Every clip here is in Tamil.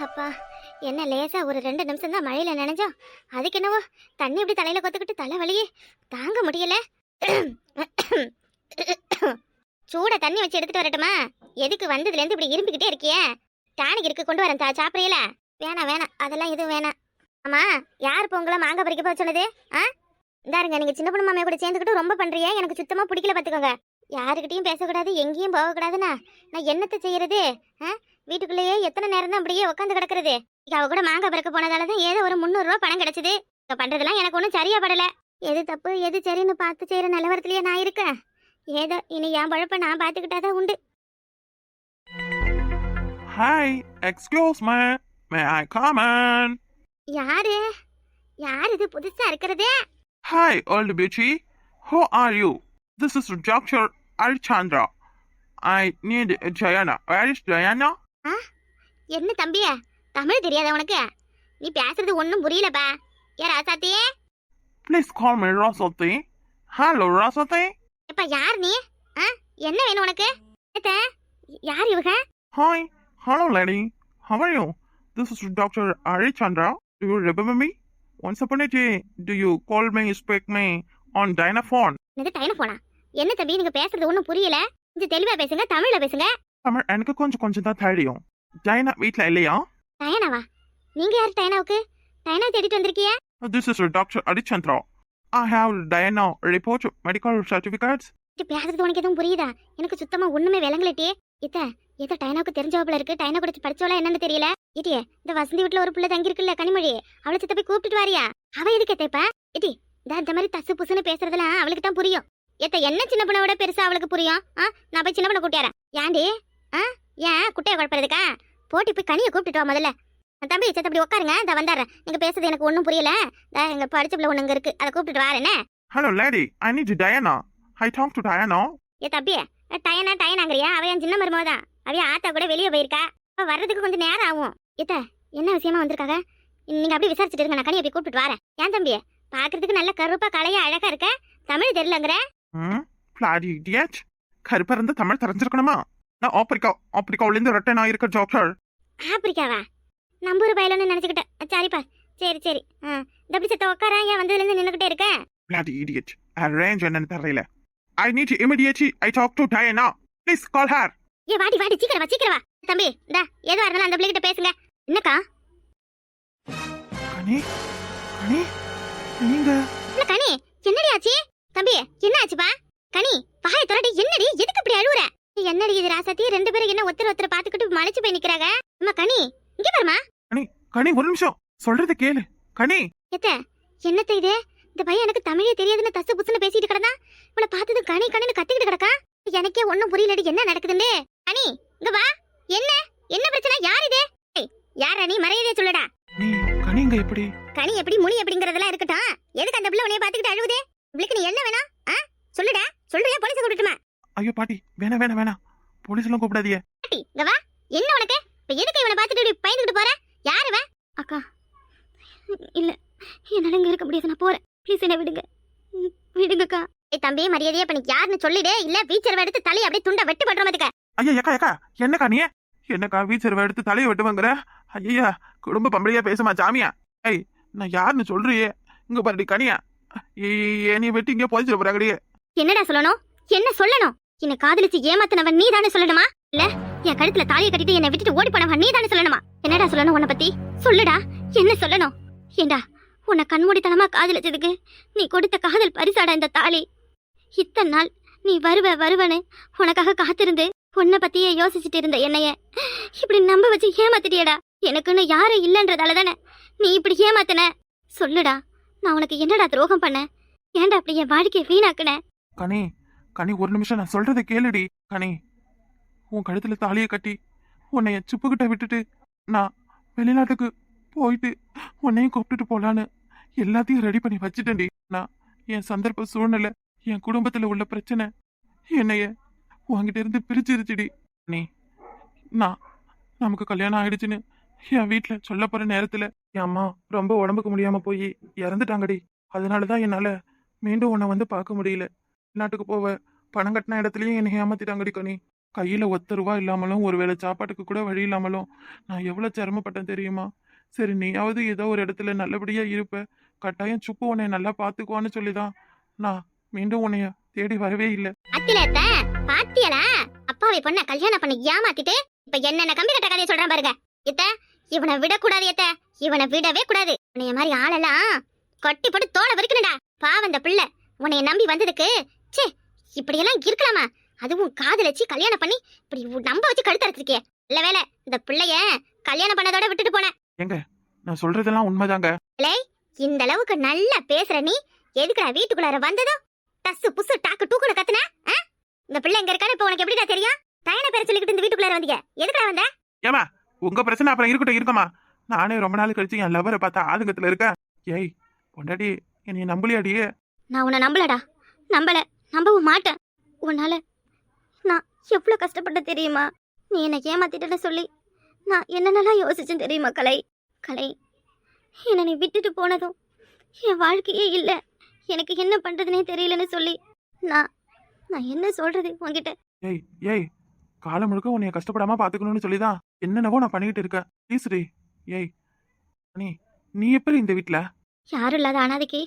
அப்பா, என்ன லேசா ஒரு 2 நிமிஷம் தான் மழையில நனைஞ்சோம். அதுக்கு என்னவோ தண்ணி இப்படி தலையில கொத்துக்கிட்டு தலை வலியே தாங்க முடியல. சூட தண்ணி வச்சு எடுத்துட்டு வரட்டுமா? எதுக்கு வந்ததுல இருந்து இப்படி இரும்பிக்கிட்டே இருக்கியே? டானிக் இருக்கு, கொண்டு வரேன். சாப்பிடுறீல? வேணாம் வேணாம், அதெல்லாம் எதுவும் வேணாம். ஆமா, யார் பொங்கல மாங்காய் பறிக்க போக சொன்னது? இந்தாருங்க, நீங்க சின்ன பொண்ணு மாமைய கூட சேர்ந்துக்கிட்டு ரொம்ப பண்றியே, எனக்கு சுத்தமா பிடிக்கல பாத்துக்கோங்க. யாருக்கிட்டையும் பேசக்கூடாது, எங்கேயும் போகக்கூடாதுண்ணா. நான் என்னத்தை செய்யறது? வீட்டுக்குள்ளேயே எத்தனை நேரம் தான் அப்படியே உட்காந்து கிடக்குறது? அவ கூட மாங்காய் பறக்க போனதாலதான் ஏதோ ஒரு 300 ரூபாய் பணம் கிடைச்சது. பண்றதெல்லாம் எனக்கு ஒன்றும் சரியா படல. எது தப்பு எது சரின்னு பார்த்து செய்யற நிலவரத்திலேயே நான் இருக்கேன். ஏதோ இனி என் பழப்ப நான் பார்த்துக்கிட்டாதான் உண்டு. Hi, excuse me. May I come in? யாரு யார் இது புதுசா இருக்கிறதே? Hi, old beauty. Who are you? This is Dr. Alchandra. I need Jayana. Where is Jayana? என்ன தம்பியா, தமிழ் தெரியாத உனக்கு? நீ பேசுறது ஒன்றும் புரியலப்பா. யார் ஆசாத்தி? Please call me Rosati. Hello, Rosati. இப்ப யார் நீ? என்ன வேணும் உனக்கு? யார் இவங்க? Hi. Hello, lady. How are you? This is Dr. Alchandra. Do you remember me? Once upon a day, do you call me, speak me on Dynaphone? இது டைனஃபோனா? என்ன தம்பி, நீங்க பேசுறது ஒன்றும் புரியல. கொஞ்சம் தெளிவா பேசுங்க, தமிழ்ல பேசுங்க. தமிழ் எனக்கு கொஞ்சம் தான் தெரியும். டைனா வீட்ல இல்லையா? டயனாவா? நீங்க யார் டயனாவுக்கு? டயனா தேடிட்டு வந்திருக்கிய? This is Dr. Alchandra. I have Diana report medical certificates. இது பேசுறது உனக்கு எதுவும் புரியுதா? எனக்கு சுத்தமா ஒண்ணுமே விளங்கலட்டே. ஏதோ டயனாவுக்கு தெரிஞ்சவள இருக்கு. டயனா கூட படிச்சவளா என்னன்னு தெரியல. இட்டியே, இந்த வசந்தி வீட்டுல ஒரு பிள்ளை தங்கி இருக்குல்ல, கனிமொழி, அவளை சித்த போய் கூப்பிட்டுட்டு வாரியா? அவ எதுக்கு எத்தப்ப? இட்டி, இந்த மாதிரி தசு புசுன்னு பேசுறதெல்லாம் அவளுக்கு தான் புரியும். என்ன சின்ன பொண்ணை விட பெருசா அவளுக்கு புரியும்? நான் போய் சின்ன பொண்ணை கூட்டியாரேன். ஏன்டி? ஏன் குட்டையை குழப்பறதுக்கா? போட்டி போய் கனியை கூப்பிட்டுட்டு வா முதல்ல. தம்பி சேத்த அப்படி உட்காருங்க, இந்த வந்தாரேன். நீங்க பேசுறது எனக்கு ஒன்றும் புரியல. எங்க படிச்ச பிள்ளை ஒண்ணு இருக்கு, அதை கூப்பிட்டுட்டு வாரேனே. Hello lady, I need Diana. I talk to Diana. தம்பி, டயனாங்கறியா? அவ என் சின்ன மருமதான். அவைய ஆத்தா கூட வெளியே போயிருக்கா. அவ வர்றதுக்கு கொஞ்சம் நேரம் ஆகும். என்ன விஷயமா வந்திருக்காங்க? நீங்க அப்படியே விசாரிச்சுட்டு இருங்க, நான் கனியை போய் கூப்பிட்டு வரேன். ஏன் தம்பி, பாக்குறதுக்கு நல்ல கருப்பா கலையா அழகா இருக்க, தமிழ் தெரியலங்கிற? Bloody idiot. கருப்பா இருந்தா தமிழ் தெரிஞ்சிருக்கணுமா? நான் ஆப்பிரிக்காவுல இருந்து ரிட்டர்ன் ஆயிருக்க டாக்டர். ஆப்பிரிக்காவா? நம்பூர் பயிலன்னு நினைச்சுக்கிட்டேன். சரிப்பா, சரி. இந்த அப்படி செத்த உட்காரா, ஏன் வந்ததுல இருந்து நின்னுகிட்டே இருக்க? Bloody idiot. Arrange என்னன்னு தெரியல. I need immediately I talk to Diana. Please call her. வாடி சீக்கிரம் வா. தம்பி, இந்தா ஏதோ இருந்தாலும் அந்த பிள்ளைகிட்ட பேசுங்க. என்னக்கா? கனி நீங்க கனி, என்னடி ஆச்சு? தம்பி, என்ன ஆச்சுப்பா? கனி, பாய தொரடி, என்னடி, எதுக்கு இப்படி அழுவுற? என்னடி இது ராசாத்தி, 2 பேரும் என்ன ஒருத்தர் பாத்துக்கிட்டு மலைச்சு போய் நிக்கிறாங்க? அம்மா கனி, இங்க பாருமா. கனி ஒரு நிமிஷம், சொல்றத கேளு. கனி, என்னத்த இது? இந்த பையன் எனக்கு தமிழே தெரியாதுன்னு தசு புசுன்னு பேசிட்டு கிடந்தா, இவளை பார்த்தது கனின்னு கத்திக்கிட்டு கிடக்கா. எனக்கே ஒன்னும் புரியலடி, என்ன நடக்குதுன்னு. கனி, இங்க வா. என்ன பிரச்சனை? யார் இது? யார நீ? மரியாதையா சொல்லுடா. கனி இங்க எப்படி? கனி எப்படி, முனி எப்படிங்கறதெல்லாம் இருக்கட்டும். எதுக்கு அந்த பிள்ளை உன்னைய பாத்துக்கிட்டு அழுவுதே? இவளுக்கு நீ என்ன வேணும்? சொல்லுடா. சொல்றியா? போலீஸை கூப்பிட்டுமா? ஐயோ பாட்டி, வேணாம், போலீஸ் எல்லாம் கூப்பிடாதீங்க. பாட்டி, இங்க வா. என்ன உனக்கு? இப்ப எதுக்கு இவனை பாத்துட்டு பயந்துகிட்டு போற? யாரு இவன்? அக்கா, இல்ல, என்னால இங்க இருக்க முடியாது, நான் போறேன். ப்ளீஸ் என்ன விடுங்கக்கா. தம்பி, மரியாதையா இப்ப நீ யாருன்னு சொல்லிடு, இல்ல வீச்சரவை எடுத்து தலையை அப்படியே துண்டை வெட்டு பண்றதுக்கு. ஐயா ஏக்கா, என்னக்கா நீ? என்னக்கா வீச்சரவை எடுத்து தலையை வெட்டுவாங்கற? ஐயா, குடும்ப பம்பளையா பேசுமா சாமியா? நான் யாருன்னு சொல்றியே? இங்க பாருடி கனியா, நீ வெட்டி இங்க போதிச்சிட போறாங்கடியே. என்னடா சொல்லணும்? என்ன சொல்லணும்? என்னை காதலிச்சு ஏமாத்தினவன் நீ தானே சொல்லணுமா? இல்ல என் கழுத்துல தாலியை கட்டிட்டு என்னை விட்டுட்டு ஓடி போனவன் நீ தானே சொல்லணுமா? என்னடா சொல்லணும் உன்னை பத்தி? சொல்லுடா, என்ன சொல்லணும்? ஏண்டா, உன்னை கண்மூடித்தனமா காதலிச்சதுக்கு நீ கொடுத்த காதல் பரிசாடா இந்த தாலி. இத்தனை நாள் நீ வருவன்னு உனக்காக காத்திருந்து உன்னை பத்தியே யோசிச்சுட்டு இருந்த என்னைய இப்படி நம்ப வச்சு ஏமாத்திட்டியடா. எனக்குன்னு யாரும் இல்லன்றதால தானே நீ இப்படி ஏமாத்தின? சொல்லுடா, நான் உனக்கு என்னடா துரோகம் பண்ண? ஏன்டா அப்படி என் வாழ்க்கையை வீணாக்குன? கனி ஒரு நிமிஷம், நான் சொல்றதை கேளுடி. கனி, உன் கழுத்துல தாலியை கட்டி உன்னைய சுப்புக்கிட்ட விட்டுட்டு நான் வெளிநாட்டுக்கு போயிட்டு உன்னையும் கூப்பிட்டுட்டு போலான்னு எல்லாத்தையும் ரெடி பண்ணி வச்சுட்டேன்டி. நான் என் சந்தர்ப்ப சூழ்நிலை, என் குடும்பத்துல உள்ள பிரச்சனை என்னைய உன்கிட்ட இருந்து பிரிச்சிருச்சுடி. நமக்கு கல்யாணம் ஆயிடுச்சுன்னு என் வீட்டுல சொல்ல போற நேரத்துல என் அம்மா ரொம்ப உடம்புக்கு முடியாம போய் இறந்துட்டாங்கடி. அதனாலதான் என்னால மீண்டும் உன்னை வந்து பார்க்க முடியல. நாட்டுக்கு போவ பணம் கட்டின இடத்துலயும் என்னை ஏமாத்திட்டாங்கடி கனி. கையில ஒத்த ரூபா இல்லாமலும் ஒருவேளை சாப்பாட்டுக்கு கூட வழி இல்லாமலும் நான் எவ்வளவு சிரமப்பட்டேன் தெரியுமா? சரி நீயாவது ஏதோ ஒரு இடத்துல நல்லபடியா இருப்ப, கட்டாயம் சுப்பு உன்னை நல்லா பாத்துக்குவான்னு சொல்லிதான் நான் மீண்டும் உன்னைய தேடி வரவே இல்லை. அத்திலத்த பாத்தியலா அப்பாவை பொண்ண கல்யாணம் பண்ணி ஏமாத்திட்டு இப்ப என்னென்ன கம்பி கட்ட கதையை சொல்றான் பாருங்க. இத்த இவனை விடக்கூடாது, எத்த இவனை விடவே கூடாது. உன்னைய மாதிரி ஆளெல்லாம் கொட்டி போட்டு தோலை வரிக்கணும்டா. பாவம் அந்த பிள்ளை உன்னைய நம்பி வந்ததுக்கு சே இப்படியெல்லாம் இருக்கலாமா? அதுவும் காதலிச்சு கல்யாணம் பண்ணி இப்படி நம்ப வச்சு கழுத்து அறுத்திருக்கே. இல்ல வேலை இந்த பிள்ளைய கல்யாணம் பண்ணதோட விட்டுட்டு போன. எங்க நான் சொல்றதெல்லாம் உண்மைதாங்க. இந்த அளவுக்கு நல்லா பேசுற நீ எதுக்குடா வீட்டுக்குள்ளார வந்ததும் டஸ்ஸு புசு டாக்கு டூக்குன்னு கத்துன? இந்த பிள்ளை எங்க இருக்கான்னு இப்ப உனக்கு எப்படிடா தெரியும்? தயனை பேர சொல்லிக்கிட்டு இந்த வீட்டுக்குள்ளார வந்தீங்க, எதுக்குடா வந்த? ஏமா உங்க பிரச்சனை அப்புறம் இருக்கட்டும் இருக்கமா. நானே ரொம்ப நாள் கழிச்சு என் லவரை பார்த்தா ஆதங்கத்துல இருக்கேன். ஏய் பொண்டாடி என்னைய நம்பலையாடியே? நான் உன்னை நம்பலடா, நம்பவும் மாட்டேன். உன்னால நான் எவ்வளவு கஷ்டப்பட்ட தெரியுமா? நீ என்னை ஏமாத்திட்டேன்னு சொல்லி நான் என்னென்னலாம் யோசிச்சேன் தெரியுமா? கலை என்னை நீ விட்டுட்டு போனதும் என் வாழ்க்கையே இல்லை, எனக்கு என்ன பண்றதுனே தெரியலன்னு சொல்லி நான் என்ன சொல்றது உன்கிட்ட? ஏய் ஏய் காலம் முழுக்க உன்னைய கஷ்டப்படாம பாத்துக்கணும்னு சொல்லிதான் என்னென்னவோ நான் பண்ணிக்கிட்டு இருக்கேன். ப்ளீஸ்ரீ. ஏய் நீ எப்படி இந்த வீட்டுல? யாரும் இல்லாத அனாதைக்கு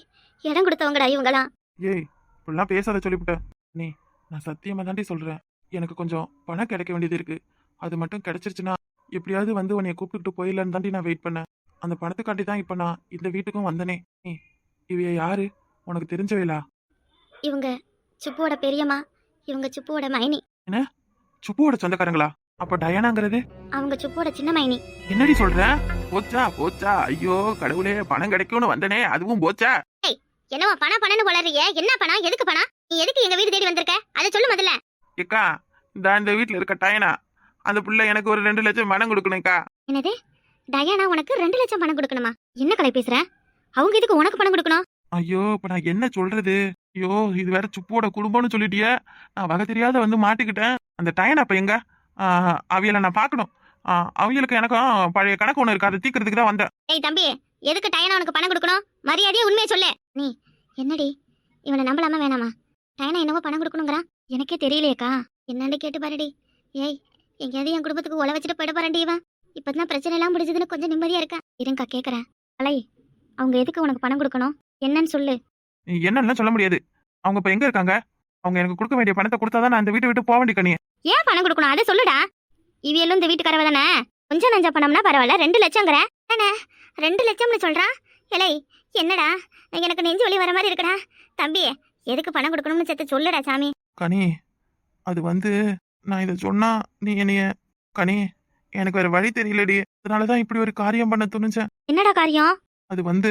இடம் கொடுத்தவங்கடா இவங்களாம். ஏய் இப்படிலாம் பேசாத சொல்லிவிட்டேன். நான் சத்தியமா தாண்டி சொல்றேன். எனக்கு கொஞ்சம் பணம் கிடைக்க வேண்டியது இருக்கு. அது மட்டும் கிடைச்சிருச்சுன்னா எப்படியாவது வந்து உன்னைய கூப்பிட்டுட்டு போயிடலான்னு தாண்டி நான் வெயிட் பண்ணேன். அந்த பணத்துக்காண்டி தான் இப்ப நான் இந்த வீட்டுக்கும் வந்தனே. இவைய யாரு உனக்கு தெரிஞ்சவைலா? இவங்க சுப்புவோட பெரியம்மா, இவங்க சுப்புவோட மைனி. என்ன சுப்புவோட சொந்தக்காரங்களா? அப்ப டயானாங்கிறது அவங்க சுப்புவோட சின்ன மைனி. என்னடி சொல்ற? போச்சா போச்சா, ஐயோ கடவுளே, பணம் கிடைக்கும்னு வந்தனே அதுவும் போச்சா? என்னவா பணம்னு வளர்றிய? என்ன பணம், எதுக்கு பணம்? நீ எதுக்கு எங்க வீடு தேடி வந்திருக்க அதை சொல்லு முதல்ல. ஏக்கா இந்த வீட்டுல இருக்க டயனா அந்த புள்ள எனக்கு ஒரு 2 லட்சம் பணம் கொடுக்கணும்க்கா. என்னது? டயானா உனக்கு 2 லட்சம் பணம் கொடுக்கணுமா? என்ன கலை பேசுற? அவங்க எதுக்கு உனக்கு பணம் கொடுக்கணும்? ஐயோ இப்ப நான் என்ன சொல்றது? ஐயோ இது வேற சுப்போட குடும்பம்னு சொல்லிட்டிய. நான் வகை தெரியாத வந்து மாட்டிக்கிட்டேன். அந்த டயனா அப்ப எங்க? அவியலை நான் பாக்கணும். அவங்களுக்கு எனக்கும் பழைய கணக்கு ஒண்ணு இருக்கு, அதை தீக்கிறதுக்கு தான் வந்தேன். ஏய் தம்பி, எதுக்கு டயனா உனக்கு பணம் கொடுக்கணும்? மரியாதையா உண்மையை சொல்லு. நீ என்னடி இவனை நம்பலாமா வேணாமா? டயனா என்னவோ பணம் கொடுக்கணுங்கிறான், எனக்கே தெரியலையேக்கா. என்னன்னு கேட்டு பாருடி. ஏய் எங்கேயாவது என் குடும்பத்துக்கு உழ வச்சுட்டு போயிட போறேன்டி. இவன் இப்பதான் பிரச்சனை எல்லாம் முடிஞ்சதுன்னு கொஞ்சம் நிம்மதியா இருக்கேன். இருங்கக்கா கேக்குறேன். அலை அவங்க எதுக்கு உனக்கு பணம் கொடுக்கணும்? என்னன்னு சொல்லு. என்னன்னு சொல்ல முடியாது. அவங்க இப்ப எங்க இருக்காங்க? அவங்க எனக்கு கொடுக்க வேண்டிய பணத்தை கொடுத்தாதான் நான் இந்த வீட்டை விட்டு போக வேண்டிய கனியே. ஏன் பணம் கொடுக்கணும் அதை சொல்லுடா. இவியலும் இந்த வீட்டுக்காரவ தானே. கொஞ்சம் நஞ்சா பணம்னா பரவாயில்ல, 2 லட்சங்கிற 2 லட்சம்னு சொல்றான். இலை என்னடா எனக்கு நெஞ்சு வலி வர மாதிரி இருக்குடா. தம்பி எதுக்கு பணம் கொடுக்கணும்னு சேர்த்து சொல்லுடா சாமி. கனி அது வந்து நான் இதை சொன்னா நீ என்னைய கனி எனக்கு வேற வழி தெரியலடி. அதனாலதான் இப்படி ஒரு காரியம் பண்ண துணிச்சேன். என்னடா காரியம்? அது வந்து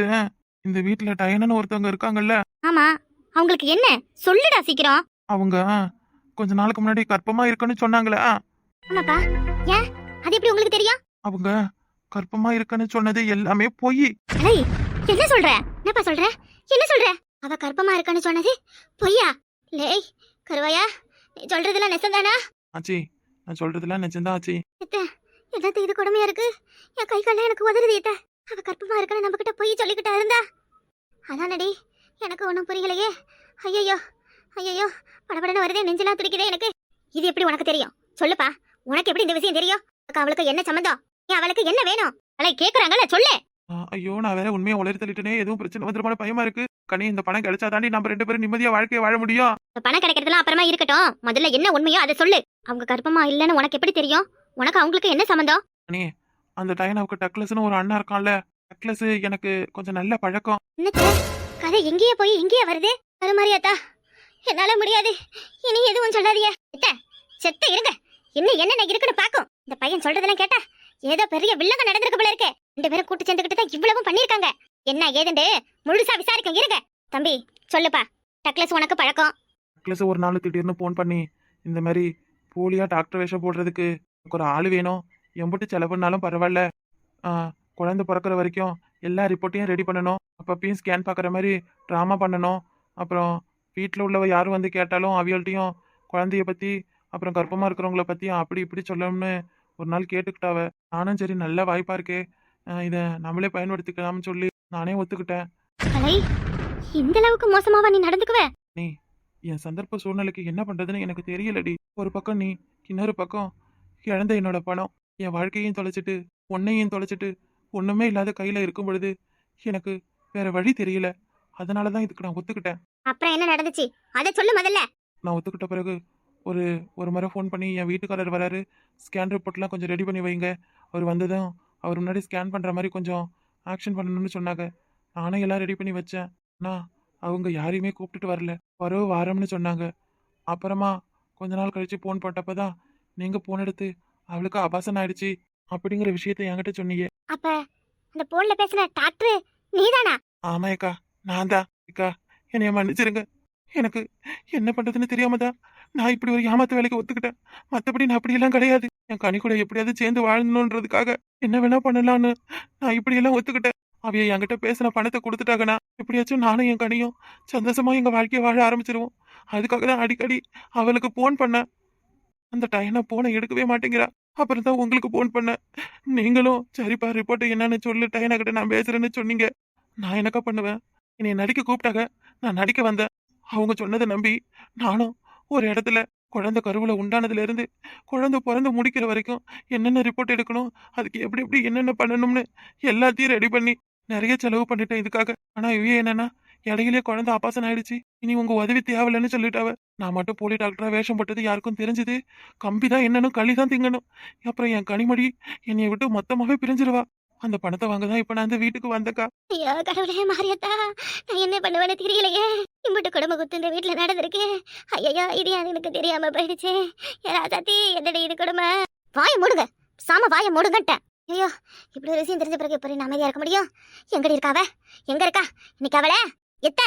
இந்த வீட்டுல டயனன்னு ஒருத்தவங்க இருக்காங்கல்ல. ஆமா, அவங்களுக்கு என்ன சொல்லுடா சீக்கிரம். அவங்க கொஞ்ச நாளுக்கு முன்னாடி கர்ப்பமா இருக்குன்னு சொன்னாங்களே. ஆமாப்பா, ஏன் அது எப்படி உங்களுக்கு தெரியும்? அவங்க கர்ப்பமா இருக்குன்னு சொன்னது எல்லாமே பொய். அலை என்ன சொல்ற? என்னப்பா சொல்ற? என்ன சொல்ற? அவ கர்ப்பமா இருக்கான்னு சொன்னது பொய்யா? லேய் கருவாயா, நீ சொல்றதெல்லாம் நெசந்தானா? ஆச்சி நான் சொல்றதெல்லாம் நிஜம்தான் ஆச்சி. என்னத்து இது கொடுமையா இருக்கு. என் கை கால எனக்கு உதறுது. அவ கர்ப்பமா இருக்கான்னு நம்ம கிட்ட பொய் சொல்லிக்கிட்டா இருந்தா அதானடி எனக்கு ஒன்றும் புரியலையே. ஐயோ ஐயோ படபடன்னு வருதே, நெஞ்செல்லாம் துடிக்குதே எனக்கு. இது எப்படி உனக்கு தெரியும்? சொல்லுப்பா, உனக்கு எப்படி இந்த விஷயம் தெரியும்? அவளுக்கு என்ன சம்மந்தம்? அவளுக்கு என்ன வேணும்? அவளை கேக்குறாங்கல்ல சொல்லு. ஐயோ நான் வேற உண்மையா உளறி தள்ளிட்டேனே. எதுவும் பிரச்சனை வந்துருமான பயமா இருக்கு. கனி இந்த பணம் கிடைச்சா தாண்டி நம்ம 2 பேரும் நிம்மதியா வாழ்க்கையை வாழ முடியும். இந்த பணம் கிடைக்கிறதுலாம் அப்புறமா இருக்கட்டும், முதல்ல என்ன உண்மையோ அதை சொல்லு. அவங்க கர்ப்பமா இல்லன்னு உனக்கு எப்படி தெரியும்? உனக்கு அவங்களுக்கு என்ன சம்மந்தம்? கனி அந்த டயனாவுக்கு டக்ளஸ்னு ஒரு அண்ணா இருக்கான்ல. டக்ளஸ் எனக்கு கொஞ்சம் நல்ல பழக்கம். என்னது கதை எங்கேயே போய் இங்கேயே வருது? அது மாதிரியாத்தா என்னால முடியாது. இனி எதுவும் சொல்லாதிய. செத்த இருங்க, இன்னும் என்ன இருக்குன்னு பாக்கும். இந்த பையன் சொல்றதெல்லாம் கேட்டா ஏதோ பெரிய வில்லங்க நடந்திருக்கு போல இருக்கு. 2 பேரும் கூட்டு சேர்ந்துக்கிட்டு தான் இவ்வளவும் பண்ணிருக்காங்க. என்ன ஏதுண்டு முழுசா விசாரிக்க இருங்க. தம்பி சொல்லுப்பா, டக்ளஸ் உனக்கு பழக்கம்? டக்ளஸ் ஒரு நாள் திடீர்னு போன் பண்ணி இந்த மாதிரி போலியா டாக்டர் வேஷம் போடுறதுக்கு எனக்கு ஒரு ஆள் வேணும், எம்பிட்டு செலவுனாலும் பரவாயில்ல, குழந்தை பிறக்கிற வரைக்கும் எல்லா ரிப்போர்ட்டையும் ரெடி பண்ணணும், அப்பப்பையும் ஸ்கேன் பார்க்குற மாதிரி ட்ராமா பண்ணணும், அப்புறம் வீட்டில் உள்ளவ யாரும் வந்து கேட்டாலும் அவியல்ட்டையும் குழந்தைய பற்றி அப்புறம் கர்ப்பமாக இருக்கிறவங்கள பற்றியும் அப்படி இப்படி சொல்லணும்னு ஒரு நாள் கேட்டுக்கிட்டாவ. நானும் சரி நல்ல வாய்ப்பா இருக்கே, இதை நம்மளே பயன்படுத்திக்கலாம்னு சொல்லி நானே ஒத்துக்கிட்டேன். இந்த அளவுக்கு மோசமாவா நீ நடந்துக்குவ? நீ என் சந்தர்ப்ப சூழ்நிலைக்கு என்ன பண்றதுன்னு எனக்கு தெரியலடி. ஒரு பக்கம் நீ இன்னொரு பக்கம் இழந்த என்னோட பணம் என் வாழ்க்கையும் தொலைச்சிட்டு உன்னையும் தொலைச்சிட்டு ஒண்ணுமே இல்லாத கையில இருக்கும் பொழுது எனக்கு வேற வழி தெரியல. அதனாலதான் இதுக்கு நான் ஒத்துக்கிட்டேன். அப்புறம் என்ன நடந்துச்சு அதை சொல்லு முதல்ல. நான் ஒத்துக்கிட்ட பிறகு ஒரு ஒரு முறை ஃபோன் பண்ணி என் வீட்டுக்காரர் வராரு, ஸ்கேன் ரிப்போர்ட்லாம் கொஞ்சம் ரெடி பண்ணி வைங்க, அவர் வந்ததும் அவர் முன்னாடி ஸ்கேன் பண்ணுற மாதிரி கொஞ்சம் ஆக்ஷன் பண்ணணும்னு சொன்னாங்க. நானும் எல்லாம் ரெடி பண்ணி வச்சேன். ஆனால் அவங்க யாரையுமே கூப்பிட்டுட்டு வரல, வரவு வாரம்னு சொன்னாங்க. அப்புறமா கொஞ்ச நாள் கழிச்சு ஃபோன் போட்டப்போ தான் நீங்கள் ஃபோன் எடுத்து அவளுக்கு அபாசன் ஆயிடுச்சு அப்படிங்கிற விஷயத்த என்கிட்ட சொன்னீங்க. அப்ப அந்த போன்ல பேசின டாக்டர் நீதானா? ஆமா அக்கா, நான் தான். அக்கா, என்னைய மன்னிச்சிருங்க. எனக்கு என்ன பண்றதுன்னு தெரியாம தான் நான் இப்படி ஒரு ஏமாத்து வேலைக்கு ஒத்துக்கிட்டேன். மத்தபடி நான் அப்படியெல்லாம் கிடையாது. என் கனி கூட எப்படியாவது சேர்ந்து வாழணுன்றதுக்காக என்ன வேணா பண்ணலான்னு நான் இப்படியெல்லாம் ஒத்துக்கிட்டேன். அவைய என்கிட்ட பேசின பணத்தை கொடுத்துட்டாங்கன்னா எப்படியாச்சும் நானும் என் கனியும் சந்தோஷமா எங்க வாழ்க்கையை வாழ ஆரம்பிச்சிருவோம். அதுக்காக தான் அடிக்கடி அவளுக்கு போன் பண்ணேன். அந்த டைனா போனை எடுக்கவே மாட்டேங்கிறா. அப்புறம் தான் உங்களுக்கு போன் பண்ணேன். நீங்களும் சரிப்பா ரிப்போர்ட் என்னன்னு சொல்லு, டைனா கிட்ட நான் பேசுறேன்னு சொன்னீங்க. நான் என்னக்கா பண்ணுவேன்? என்னை நடிக்க கூப்பிட்டாங்க, நான் நடிக்க வந்தேன். அவங்க சொன்னதை நம்பி நானும் ஒரு இடத்துல குழந்தை கருவுல உண்டானதுல இருந்து குழந்தை பிறந்து முடிக்கிற வரைக்கும் என்னென்ன ரிப்போர்ட் எடுக்கணும், அதுக்கு எப்படி எப்படி என்னென்ன பண்ணணும்னு எல்லாத்தையும் ரெடி பண்ணி நிறைய செலவு பண்ணிட்டேன் இதுக்காக. ஆனா இவ என்னன்னா இடையிலேயே குழந்தை ஆபாசன் ஆயிடுச்சு, இனி உங்க உதவி தேவையில்லைன்னு சொல்லிட்டாவ. நான் மட்டும் போலி டாக்டரா வேஷம் போட்டது யாருக்கும் தெரிஞ்சது கம்பிதான் என்னன்னு களி தான் திங்கணும். அப்புறம் என் கனிமொழி என்னைய விட்டு மொத்தமாவே பிரிஞ்சிருவா. அந்த பணத்தை வாங்க தான் இப்ப நான் அந்த வீட்டுக்கு வந்தக்கா. ஐயோ கடவுளே மாரியத்தா, நான் என்ன பண்ணுவேன்னு தெரியலையே. இம்புட்டு குடும்ப குத்து இந்த வீட்டுல நடந்திருக்கு. ஐயோ இது எனக்கு தெரியாம போயிடுச்சு. ராசாத்தி என்னடி இது குடும்ப. வாய மூடுங்க, சாம வாய மூடுங்கட்டேன். ஐயோ இப்படி ஒரு விஷயம் தெரிஞ்ச பிறகு எப்படி நான் அமைதியா இருக்க முடியும்? எங்கடி இருக்காவ? எங்க இருக்கா இன்னைக்கு அவள? எத்த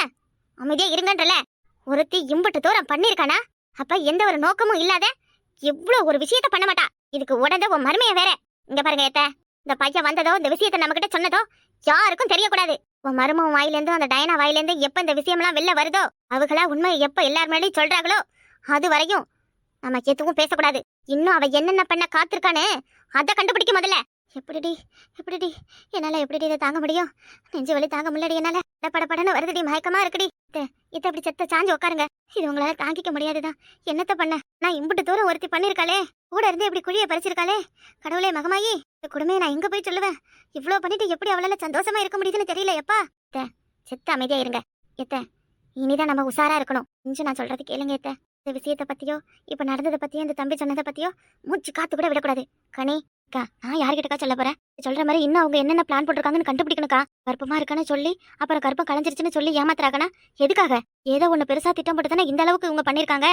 அமைதியா இருங்கன்றல. ஒருத்தி இம்புட்டு தூரம் பண்ணிருக்கானா? அப்ப எந்த ஒரு நோக்கமும் இல்லாத இவ்வளவு ஒரு விஷயத்த பண்ண மாட்டா. இதுக்கு உடனே உன் மருமைய வேற. இங்க பாருங்க ஏத்த, இந்த பையன் வந்ததோ இந்த விஷயத்த நம்ம கிட்ட சொன்னதோ யாருக்கும் தெரியக்கூடாது. உன் மருமம் வாயிலேருந்து அந்த டயனா வாயிலேருந்து எப்ப இந்த விஷயம்லாம் வெளில வருதோ, அவங்களா உண்மையை எப்ப எல்லார் முன்னாடியும் சொல்றாங்களோ அது வரையும் நம்ம எதுவும் பேசக்கூடாது. இன்னும் அவ என்னென்ன பண்ண காத்திருக்கானே அதை கண்டுபிடிக்க முதல்ல. எப்படிடி எப்படிடி என்னால எப்படிடி இதை தாங்க முடியும்? நெஞ்சு வலி தாங்க முடியலடி என்னால. படப்படன்னு வருதுடி, மயக்கமா இருக்குடி. இதை அப்படி செத்த சாஞ்சு உட்காருங்க. இது உங்களால தாங்கிக்க முடியாதுதான். என்னத்த பண்ண? நான் இம்புட்டு தூரம் ஒருத்தி பண்ணிருக்காளே, கூட இருந்து இப்படி குழியை பறிச்சிருக்காளே. கடவுளே மகமாயி, இந்த குடுமையை நான் எங்க போய் சொல்லுவேன்? இவ்வளவு பண்ணிட்டு எப்படி அவளால சந்தோஷமா இருக்க முடியுதுன்னு தெரியல. எப்பா செத்த அமைதியா இருங்க. எத்த இனிதான் நம்ம உஷாரா இருக்கணும். கொஞ்சம் நான் சொல்றது கேளுங்க எத்த. இந்த விஷயத்தை பத்தியோ இப்ப நடந்ததை பத்தியோ இந்த தம்பி சொன்னதை பத்தியோ மூச்சு காத்து கூட விடக்கூடாது. கனி அக்கா, நான் யார்கிட்டக்கா சொல்ல போறேன்? சொல்ற மாதிரி இன்னும் அவங்க என்னென்ன பிளான் போட்டிருக்காங்கன்னு கண்டுபிடிக்கணுக்கா. கர்ப்பமா இருக்கான்னு சொல்லி அப்புறம் கர்ப்பம் கலைஞ்சிருச்சுன்னு சொல்லி ஏமாத்துறாங்கன்னா எதுக்காக? ஏதோ ஒண்ணு பெருசா திட்டம் போட்டு தானே இந்த அளவுக்கு இவங்க பண்ணிருக்காங்க.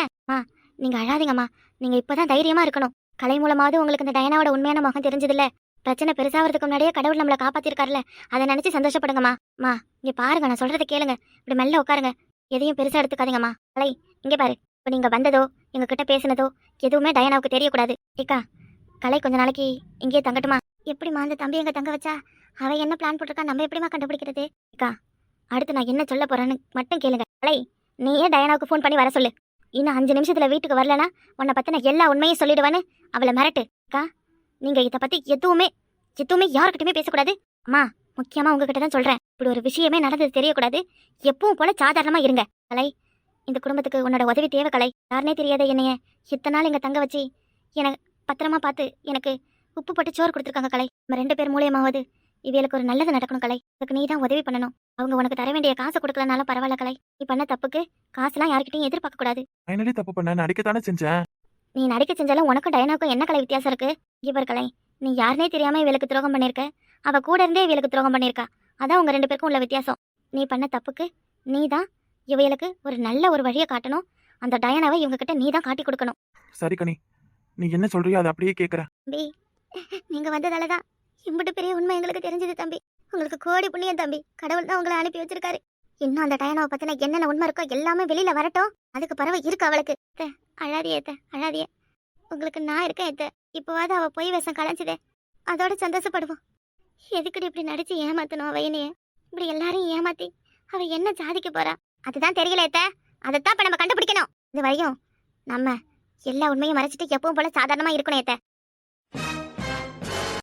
நீங்க அழாதீங்கம்மா, நீங்க இப்பதான் தைரியமா இருக்கணும். கலை மூலமாவது உங்களுக்கு இந்த டயனாவோட உண்மையான முகம் தெரிஞ்சதில்ல. பிரச்சனை பெருசாகிறதுக்கு முன்னாடியே கடவுள் நம்மளை காப்பாத்திருக்காருல, அதை நினைச்சு சந்தோஷப்படுங்கம்மா. இங்க பாருங்க, நான் சொல்றதை கேளுங்க. இப்படி மெல்ல உட்காருங்க, எதையும் பெருசா எடுத்துக்காதீங்கம்மா. கலை இங்க பாரு, இப்ப நீங்க வந்ததோ எங்க கிட்ட பேசினதோ எதுவுமே டயனாவுக்கு தெரியக்கூடாது. ஏக்கா கலை கொஞ்ச நாளைக்கு இங்கேயே தங்கட்டுமா? எப்படிமா அந்த தம்பி எங்க தங்க வச்சா? அவ என்ன பிளான் போட்டிருக்கா, நம்ம எப்படிமா கண்டுபிடிக்கிறது? ஏக்கா அடுத்து நான் என்ன சொல்ல போறேன்னு மட்டும் கேளுங்க. கலை நீயே டயனாவுக்கு ஃபோன் பண்ணி வர சொல்லு. இன்னும் 5 நிமிஷத்துல வீட்டுக்கு வரலனா உன்னை பத்தின எல்லா உண்மையும் சொல்லிடுவேன்னு அவளை மிரட்டு. அக்கா நீங்க இதை பத்தி எதுவுமே யாருக்கிட்டுமே பேசக்கூடாது. அம்மா முக்கியமா உங்ககிட்ட தான் சொல்றேன். இப்படி ஒரு விஷயமே நடந்தது தெரியக்கூடாது. எப்பவும் போல சாதாரணமா இருங்க. கலை இந்த குடும்பத்துக்கு உன்னோட உதவி தேவை. கலை யாருனே தெரியாத என்னைய இத்தனை நாள் இங்க தங்க வச்சு எனக்கு பத்திரமா பார்த்து எனக்கு உப்பு போட்டு சோறு கொடுத்துருக்காங்க. கலை நம்ம 2 பேர் மூலியமாவது இவளுக்கு ஒரு நல்லது நடக்கணும். கலை அதுக்கு நீ தான் உதவி பண்ணணும். அவங்க உனக்கு தர வேண்டிய காசை கொடுக்கலனாலும் பரவாயில்ல. கலை நீ பண்ண தப்புக்கு காசுலாம் யார்கிட்டையும் எதிர்பார்க்க கூடாது. ஃபைனலி தப்பு பண்ண நடிக்கத்தானே செஞ்சேன். நீ நடிக்க செஞ்சாலும் உனக்கும் டயனாவுக்கும் என்ன கலை வித்தியாசம் இருக்கு? இவர் கலை நீ யாருனே தெரியாம இவளுக்கு துரோகம் பண்ணிருக்க, அவ கூட இருந்தே இவளுக்கு துரோகம் பண்ணிருக்கா. அதான் உங்க 2 பேருக்கும் உள்ள வித்தியாசம். நீ பண்ண தப்புக்கு நீ தான் இவளுக்கு ஒரு நல்ல ஒரு வழியை காட்டணும். அந்த டயனாவை இவங்க கிட்ட நீ தான் காட்டி கொடுக்கணும். சரி கனி, நீ என்ன சொல்றியோ அதை அப்படியே கேட்குறேன். தம்பி நீங்க வந்ததாலதான் இம்புட்டு பெரிய உண்மை எங்களுக்கு தெரிஞ்சது தம்பி. உங்களுக்கு கோடி புண்ணியம் தம்பி, கடவுள் தான் உங்களை அனுப்பி வச்சிருக்காரு. இன்னும் அந்த டயனாவை பத்தின என்னென்ன உண்மை இருக்கோ எல்லாமே வெளியில வரட்டும். அதுக்கு பறவை இருக்கு அவளுக்கு. அழாதிய அழாதிய, உங்களுக்கு நான் இருக்கேன் எத்த. இப்போவாது அவ பொய் வேஷம் கலைஞ்சதே, அதோட சந்தோஷப்படுவோம். எதுக்குடி இப்படி நடிச்சு ஏமாத்தணும் அவனையே? இப்படி எல்லாரையும் ஏமாத்தி அவ என்ன சாதிக்க போறா அதுதான் தெரியல எத்த. அதைத்தான் இப்ப நம்ம கண்டுபிடிக்கணும். இது வரையும் நம்ம எல்லா உண்மையும் மறைச்சிட்டு எப்பவும் போல சாதாரணமா இருக்கணும் எத்த.